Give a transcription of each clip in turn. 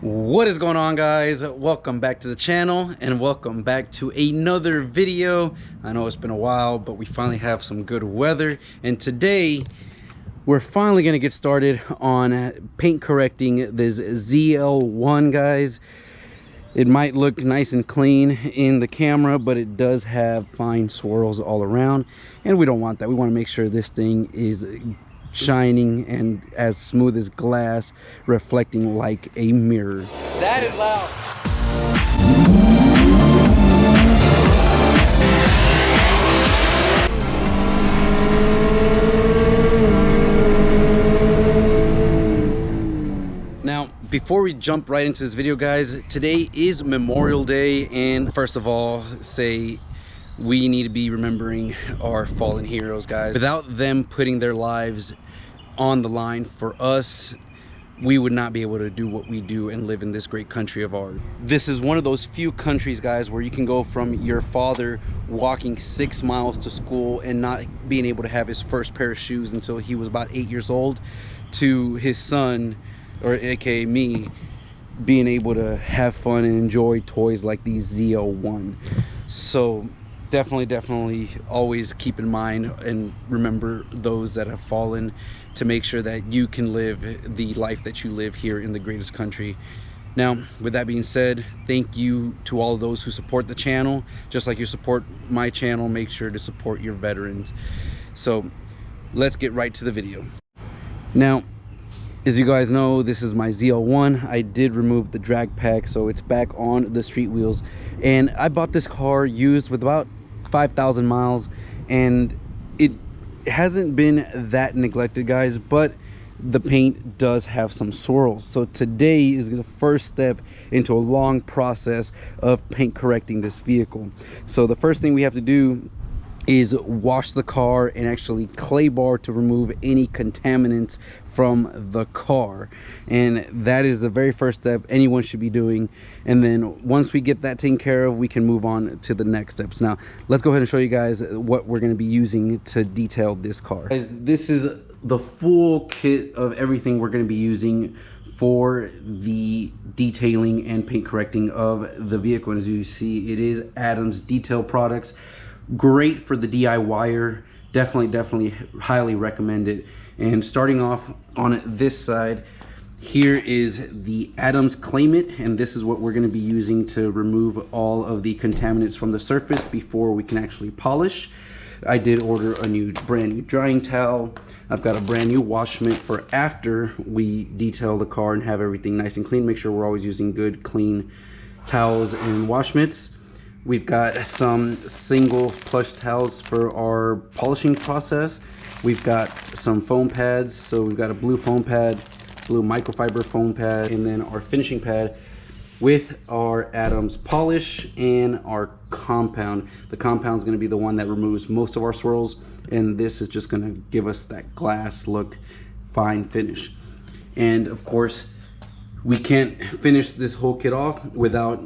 What is going on, guys? Welcome back to the channel and welcome back to another video. I know it's been a while, but we finally have some good weather, and today we're finally going to get started on paint correcting this ZL1, guys. It might look nice and clean in the camera, but it does have fine swirls all around, and we don't want that. We want to make sure this thing is shining and as smooth as glass, reflecting like a mirror. That is loud. Now, before we jump right into this video, guys, today is Memorial Day, and first of all, we need to be remembering our fallen heroes, guys. Without them putting their lives on the line for us, we would not be able to do what we do and live in this great country of ours. This is one of those few countries, guys, where you can go from your father walking 6 miles to school and not being able to have his first pair of shoes until he was about 8 years old, to his son, or aka me, being able to have fun and enjoy toys like these ZL1. So definitely always keep in mind and remember those that have fallen, to make sure that you can live the life that you live here in the greatest country. Now, with that being said, thank you to all of those who support the channel. Just like you support my channel, make sure to support your veterans. So let's get right to the video. Now, as you guys know, this is my ZL1. I did remove the drag pack, so it's back on the street wheels, and I bought this car used with about 5,000 miles, and it hasn't been that neglected, guys, but the paint does have some swirls. So today is the first step into a long process of paint correcting this vehicle. So the first thing we have to do is wash the car and actually clay bar to remove any contaminants from the car, and that is the very first step anyone should be doing. And then once we get that taken care of, we can move on to the next steps. Now let's go ahead and show you guys what we're going to be using to detail this car. Guys, this is the full kit of everything we're going to be using for the detailing and paint correcting of the vehicle. And as you see, it is Adams Detail Products. Great for the DIYer. Definitely highly recommend it. And starting off on this side, here is the Adams Claim It, and this is what we're going to be using to remove all of the contaminants from the surface before we can actually polish. I did order a brand new drying towel. I've got a brand new wash mitt for after we detail the car and have everything nice and clean. Make sure we're always using good, clean towels and wash mitts. We've got some single plush towels for our polishing process. We've got some foam pads. So we've got a blue foam pad, blue microfiber foam pad, and then our finishing pad with our Adams polish and our compound. The compound is going to be the one that removes most of our swirls, and this is just going to give us that glass look, fine finish. And of course, we can't finish this whole kit off without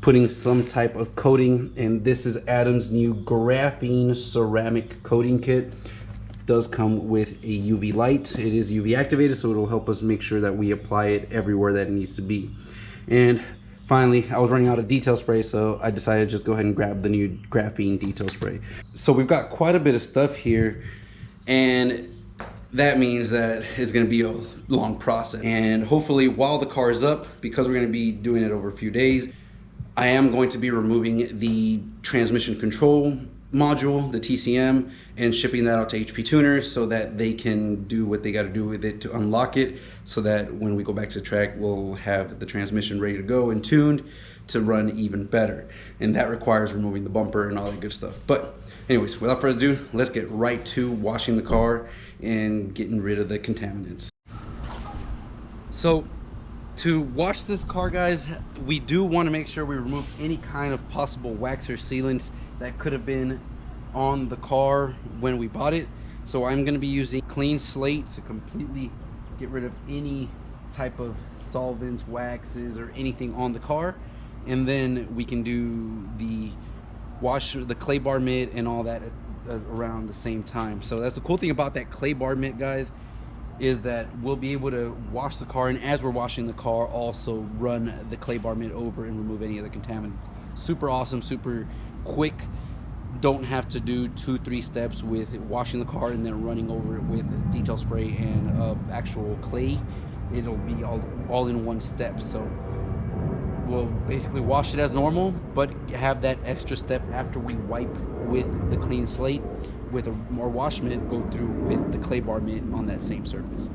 putting some type of coating, and this is Adams' new graphene ceramic coating kit. It does come with a UV light. It is UV activated, so it'll help us make sure that we apply it everywhere that it needs to be. And finally, I was running out of detail spray, so I decided to just go ahead and grab the new graphene detail spray. So we've got quite a bit of stuff here, and that means that it's going to be a long process. And hopefully, while the car is up, because we're going to be doing it over a few days, I am going to be removing the transmission control module, the TCM, and shipping that out to HP tuners so that they can do what they got to do with it to unlock it, so that when we go back to the track, we'll have the transmission ready to go and tuned to run even better. And that requires removing the bumper and all that good stuff. But anyways, without further ado, let's get right to washing the car and getting rid of the contaminants. So to wash this car, guys, we do want to make sure we remove any kind of possible wax or sealants that could have been on the car when we bought it. So I'm going to be using clean slate to completely get rid of any type of solvents, waxes, or anything on the car, and then we can do the clay bar mitt and all that around the same time. So that's the cool thing about that clay bar mitt, guys, is that we'll be able to wash the car, and as we're washing the car, also run the clay bar mitt over and remove any of the contaminants. Super awesome, super quick. Don't have to do 2-3 steps with washing the car and then running over it with detail spray and actual clay. It'll be all in one step. So we'll basically wash it as normal, but have that extra step after we wipe with the clean slate with a more wash mitt, go through with the clay bar mitt on that same surface.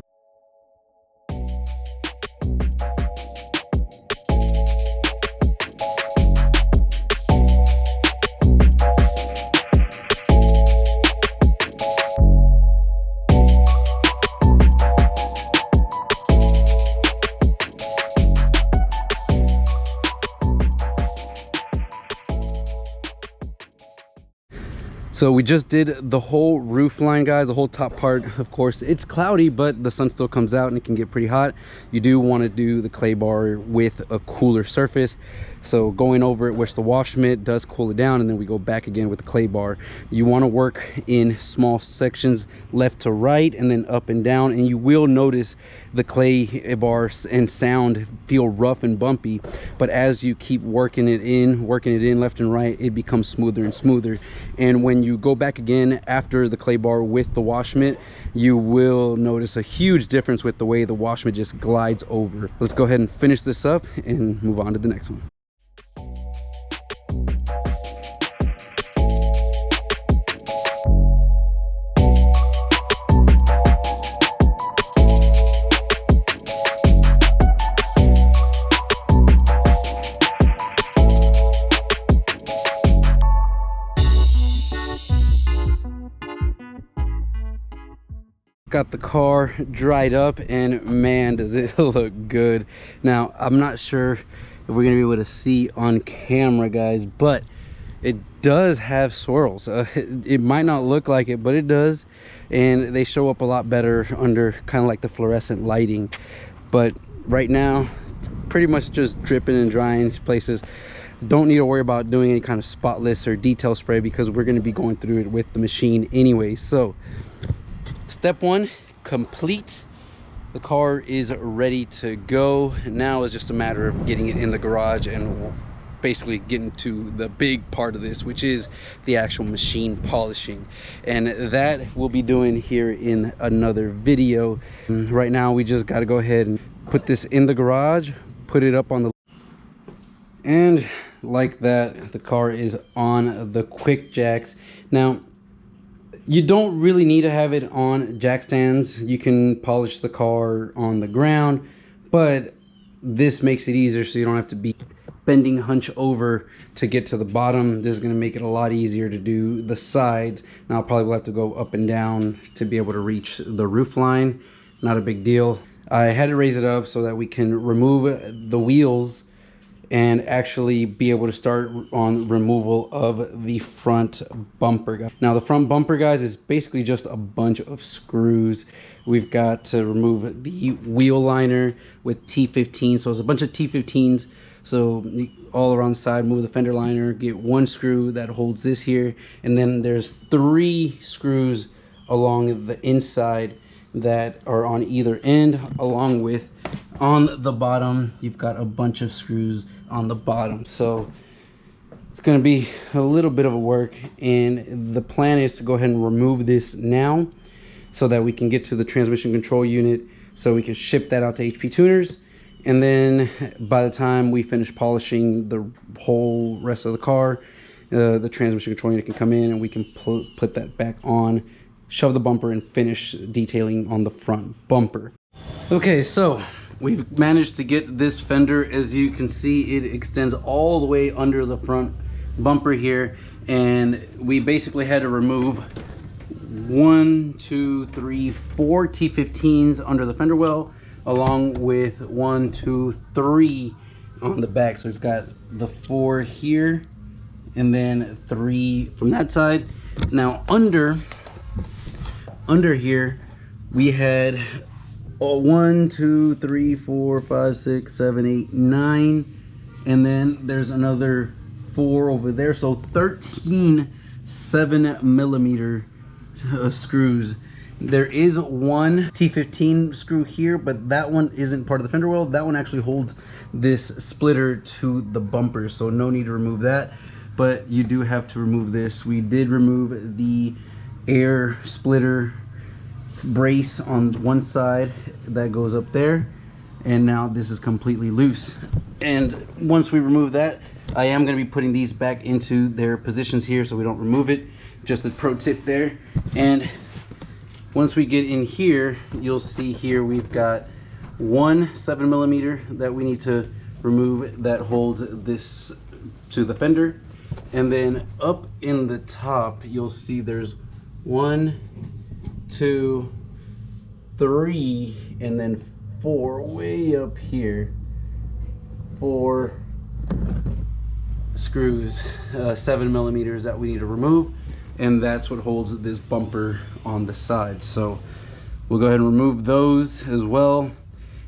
So we just did the whole roof line, guys, the whole top part. Of course, it's cloudy, but the sun still comes out and it can get pretty hot. You do want to do the clay bar with a cooler surface. So going over it with the wash mitt does cool it down, and then we go back again with the clay bar. You want to work in small sections, left to right and then up and down, and you will notice the clay bars and sound feel rough and bumpy, but as you keep working it in left and right, it becomes smoother and smoother. And when you go back again after the clay bar with the wash mitt, you will notice a huge difference with the way the wash mitt just glides over. Let's go ahead and finish this up and move on to the next one. Got the car dried up, and man, does it look good. Now, I'm not sure if we're gonna be able to see on camera, guys, but it does have swirls. It might not look like it, but it does, and they show up a lot better under kind of like the fluorescent lighting. But right now, it's pretty much just dripping and drying places. Don't need to worry about doing any kind of spotless or detail spray because we're going to be going through it with the machine anyway. So step one complete. The car is ready to go. Now it's just a matter of getting it in the garage and basically getting to the big part of this, which is the actual machine polishing, and that we'll be doing here in another video. Right now we just got to go ahead and put this in the garage, put it up on the, and like that, the car is on the quick jacks. Now, you don't really need to have it on jack stands. You can polish the car on the ground, but this makes it easier so you don't have to be bending hunch over to get to the bottom. This is going to make it a lot easier to do the sides. Now, I'll probably have to go up and down to be able to reach the roof line. Not a big deal. I had to raise it up so that we can remove the wheels and actually be able to start on removal of the front bumper. Now, the front bumper, guys, is basically just a bunch of screws. We've got to remove the wheel liner with T15. So it's a bunch of T15s. So all around the side, move the fender liner, get one screw that holds this here, and then there's 3 screws along the inside that are on either end, along with on the bottom you've got a bunch of screws on the bottom. So it's going to be a little bit of a work, and the plan is to go ahead and remove this now so that we can get to the transmission control unit so we can ship that out to HP tuners. And then by the time we finish polishing the whole rest of the car, the transmission control unit can come in and we can put that back on, shove the bumper, and finish detailing on the front bumper. Okay, so we've managed to get this fender. As you can see, it extends all the way under the front bumper here, and we basically had to remove 1, 2, 3, 4 T15s under the fender well, along with 1, 2, 3 on the back. So we've got the 4 here and then 3 from that side. Now under here we had 1, 2, 3, 4, 5, 6, 7, 8, 9, and then there's another 4 over there. So 13 7mm screws, There is one T15 screw here, but that one isn't part of the fender well. That one actually holds this splitter to the bumper, so no need to remove that. But you do have to remove this. We did remove the air splitter brace on one side that goes up there, and now this is completely loose. And once we remove that, I am going to be putting these back into their positions here so we don't remove it. Just a pro tip there. And once we get in here, you'll see here we've got one 7mm that we need to remove that holds this to the fender. And then up in the top, you'll see there's 1, 2, 3, and then 4 way up here. 4 screws, 7mm that we need to remove, and that's what holds this bumper on the side. So we'll go ahead and remove those as well,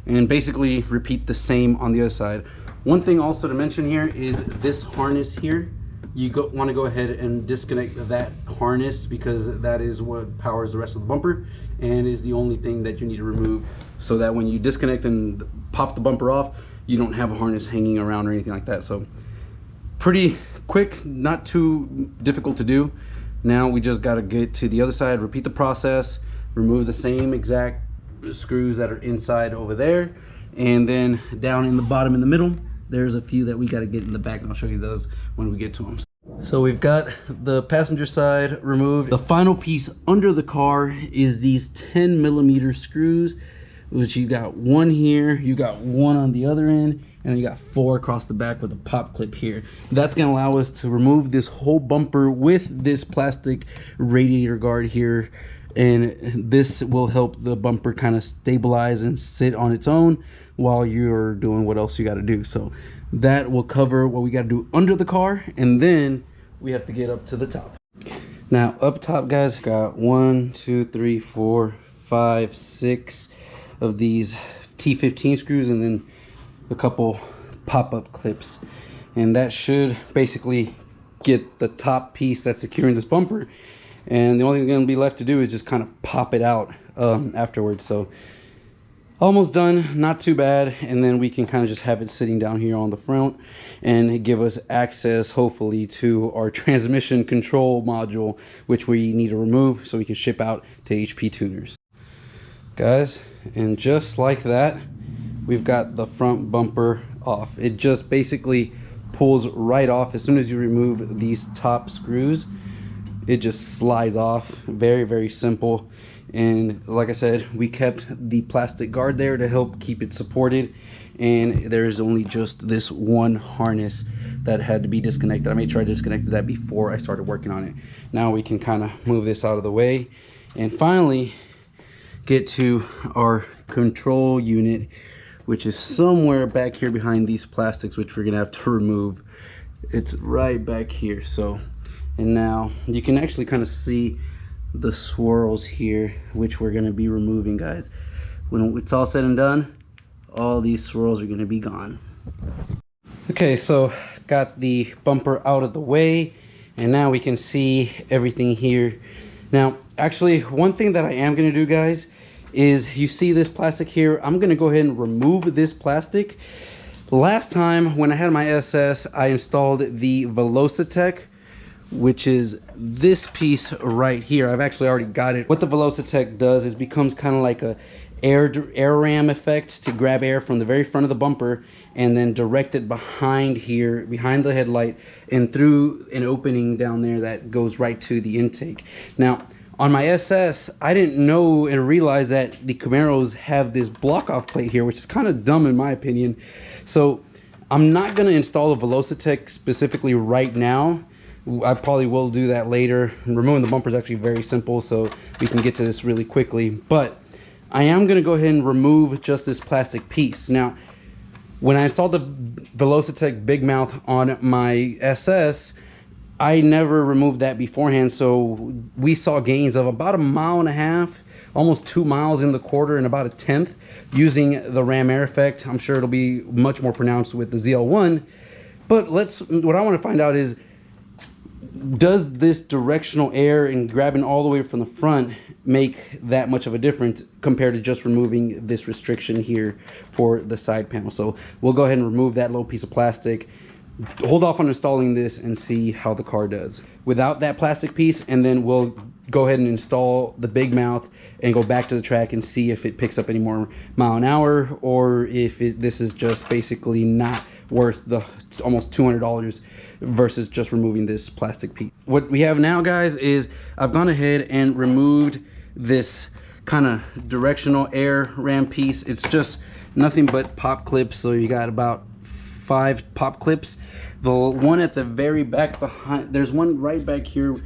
and basically repeat the same on the other side. One thing also to mention here is this harness here. You want to go ahead and disconnect that harness, because that is what powers the rest of the bumper and is the only thing that you need to remove, so that when you disconnect and pop the bumper off, you don't have a harness hanging around or anything like that. So pretty quick, not too difficult to do. Now we just got to get to the other side, repeat the process, remove the same exact screws that are inside over there, and then down in the bottom in the middle, there's a few that we got to get in the back, and I'll show you those when we get to them. So we've got the passenger side removed. The final piece under the car is these 10mm screws, which you got one here, you got one on the other end, and you got 4 across the back with a pop clip here. That's gonna allow us to remove this whole bumper with this plastic radiator guard here, and this will help the bumper kind of stabilize and sit on its own while you're doing what else you got to do. So that will cover what we got to do under the car, and then we have to get up to the top. Now up top, guys, got 1, 2, 3, 4, 5, 6 of these T15 screws, and then a couple pop-up clips, and that should basically get the top piece that's securing this bumper. And the only thing going to be left to do is just kind of pop it out afterwards. So almost done, not too bad. And then we can kind of just have it sitting down here on the front and give us access, hopefully, to our transmission control module, which we need to remove so we can ship out to HP tuners. Guys, and just like that, we've got the front bumper off. It just basically pulls right off as soon as you remove these top screws. It just slides off. Very, very simple. And like I said, we kept the plastic guard there to help keep it supported, and there's only just this one harness that had to be disconnected. I made sure I disconnected that before I started working on it. Now we can kind of move this out of the way and finally get to our control unit, which is somewhere back here behind these plastics, which we're gonna have to remove. It's right back here. So, and now you can actually kind of see the swirls here, which we're gonna be removing, guys. When it's all said and done, all these swirls are gonna be gone. Okay, so got the bumper out of the way, and now we can see everything here. Now, actually, one thing that I am gonna do, guys, is you see this plastic here. I'm gonna go ahead and remove this plastic. Last time when I had my SS, I installed the Velocitech, which is this piece right here. I've actually already got it. What the Velocitech does is becomes kind of like a air ram effect to grab air from the very front of the bumper and then direct it behind here, behind the headlight, and through an opening down there that goes right to the intake. Now, on my SS, I didn't know and realize that the Camaros have this block-off plate here, which is kind of dumb in my opinion. So I'm not gonna install a Velocitech specifically right now. I probably will do that later. Removing the bumper is actually very simple, so we can get to this really quickly. But I am gonna go ahead and remove just this plastic piece. Now, when I installed the Velocitech Big Mouth on my SS, I never removed that beforehand, so we saw gains of about 1.5 miles, almost 2 miles in the quarter, and about 1/10 using the ram air effect. I'm sure it'll be much more pronounced with the ZL1. But what I want to find out is, does this directional air and grabbing all the way from the front make that much of a difference compared to just removing this restriction here for the side panel? So we'll go ahead and remove that little piece of plastic, hold off on installing this, and see how the car does without that plastic piece, and then we'll go ahead and install the big mouth and go back to the track and see if it picks up any more mile an hour, or if this is just basically not worth the almost $200 versus just removing this plastic piece. What we have now, guys, is I've gone ahead and removed this kind of directional air ram piece. It's just nothing but pop clips, so you got about 5 pop clips. The one at the very back behind, there's one right back here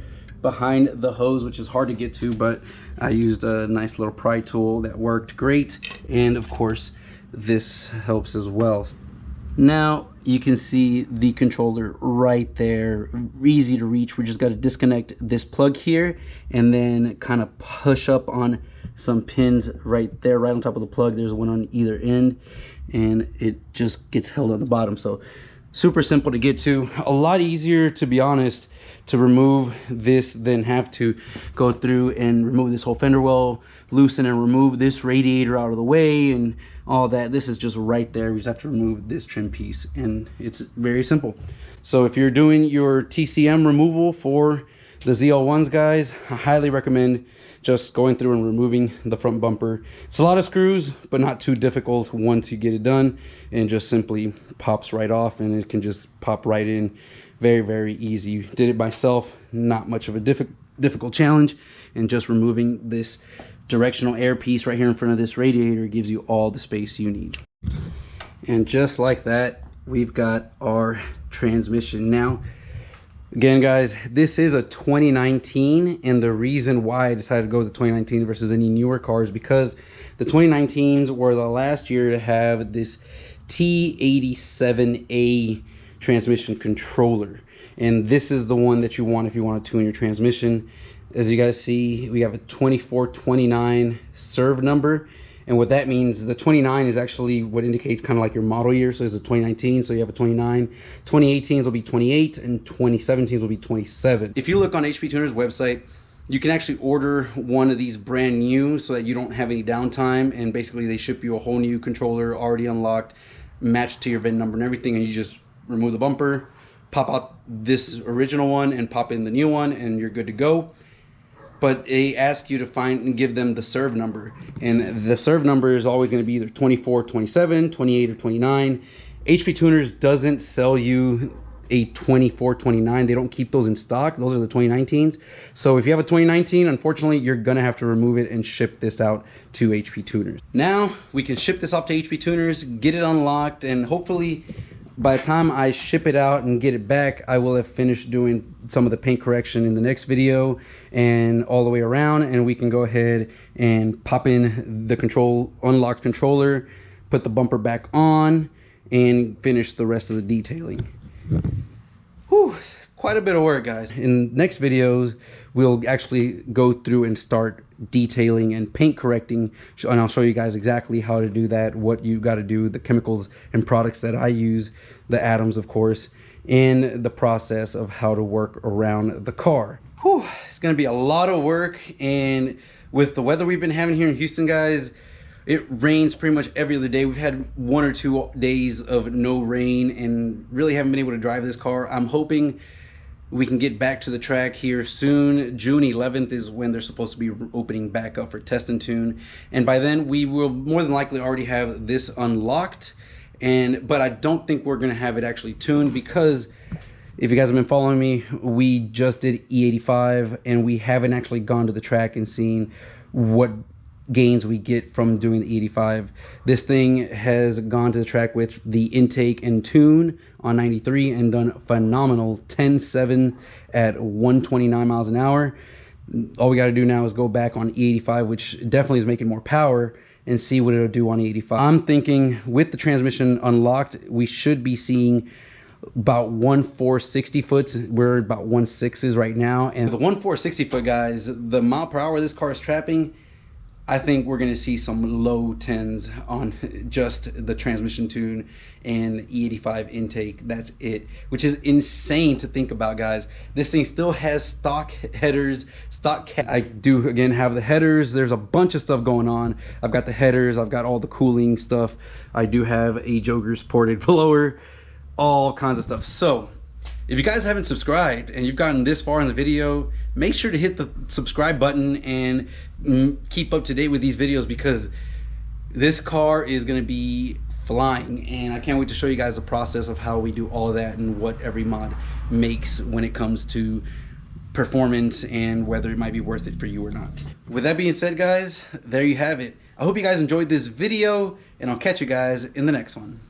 behind the hose, which is hard to get to, but I used a nice little pry tool that worked great, and of course this helps as well. Now you can see the controller right there, easy to reach. We just got to disconnect this plug here and then kind of push up on some pins right there, right on top of the plug. There's one on either end, and it just gets held on the bottom. So super simple to get to, a lot easier, to be honest, to remove this than have to go through and remove this whole fender well, loosen and remove this radiator out of the way and all that. This is just right there. We just have to remove this trim piece, and it's very simple. So if you're doing your TCM removal for the ZL1s, guys, I highly recommend just going through and removing the front bumper. It's a lot of screws, but not too difficult once you get it done, and just simply pops right off, and it can just pop right in. Very, very easy. Did it myself, not much of a difficult challenge, and just removing this directional air piece right here in front of this radiator gives you all the space you need. And just like that, we've got our transmission. Now again, guys, this is a 2019, and the reason why I decided to go with the 2019 versus any newer cars, because the 2019s were the last year to have this T87A transmission controller, and this is the one that you want if you want to tune your transmission. As you guys see, we have a 2429 serve number, and what that means, the 29 is actually what indicates kind of like your model year. So it's a 2019, so you have a 29. 2018s will be 28, and 2017s will be 27. If you look on HP Tuner's website, you can actually order one of these brand new so that you don't have any downtime, and basically they ship you a whole new controller already unlocked, matched to your VIN number and everything, and you just remove the bumper, pop out this original one and pop in the new one, and you're good to go. But they ask you to find and give them the serve number, and the serve number is always going to be either 24, 27, 28, or 29. HP Tuners doesn't sell you a 24, 29. They don't keep those in stock. Those are the 2019s. So if you have a 2019, unfortunately, you're going to have to remove it and ship this out to HP Tuners. Now we can ship this off to HP Tuners, get it unlocked, and hopefully by the time I ship it out and get it back, I will have finished doing some of the paint correction in the next video and all the way around, and we can go ahead and pop in the unlocked controller, put the bumper back on, and finish the rest of the detailing. Whew, quite a bit of work, guys. In next videos, we'll actually go through and start detailing and paint correcting, and I'll show you guys exactly how to do that, what you got to do, the chemicals and products that I use, the atoms of course, and the process of how to work around the car. Whew, it's gonna be a lot of work, and with the weather we've been having here in Houston, guys, it rains pretty much every other day. We've had 1 or 2 days of no rain and really haven't been able to drive this car. I'm hoping we can get back to the track here soon. June 11th is when they're supposed to be opening back up for test and tune, and by then we will more than likely already have this unlocked. But I don't think we're gonna have it actually tuned, because if you guys have been following me, we just did E85 and we haven't actually gone to the track and seen what gains we get from doing the E85. This thing has gone to the track with the intake and tune on 93 and done phenomenal 10.7 at 129 miles an hour. All we got to do now is go back on E85, which definitely is making more power, and see what it'll do on E85. I'm thinking with the transmission unlocked, we should be seeing about 1.4 60 foots. We're about 1.6s right now, and the 1.4 60 foot, guys, the mile per hour this car is trapping, I think we're gonna see some low 10s on just the transmission tune and E85 intake. That's it, which is insane to think about, guys. This thing still has stock headers, I do again have the headers. There's a bunch of stuff going on. I've got the headers, I've got all the cooling stuff. I do have a Joker's ported blower, all kinds of stuff. So if you guys haven't subscribed and you've gotten this far in the video, make sure to hit the subscribe button and keep up to date with these videos, because this car is going to be flying, and I can't wait to show you guys the process of how we do all of that and what every mod makes when it comes to performance and whether it might be worth it for you or not. With that being said, guys, there you have it. I hope you guys enjoyed this video, and I'll catch you guys in the next one.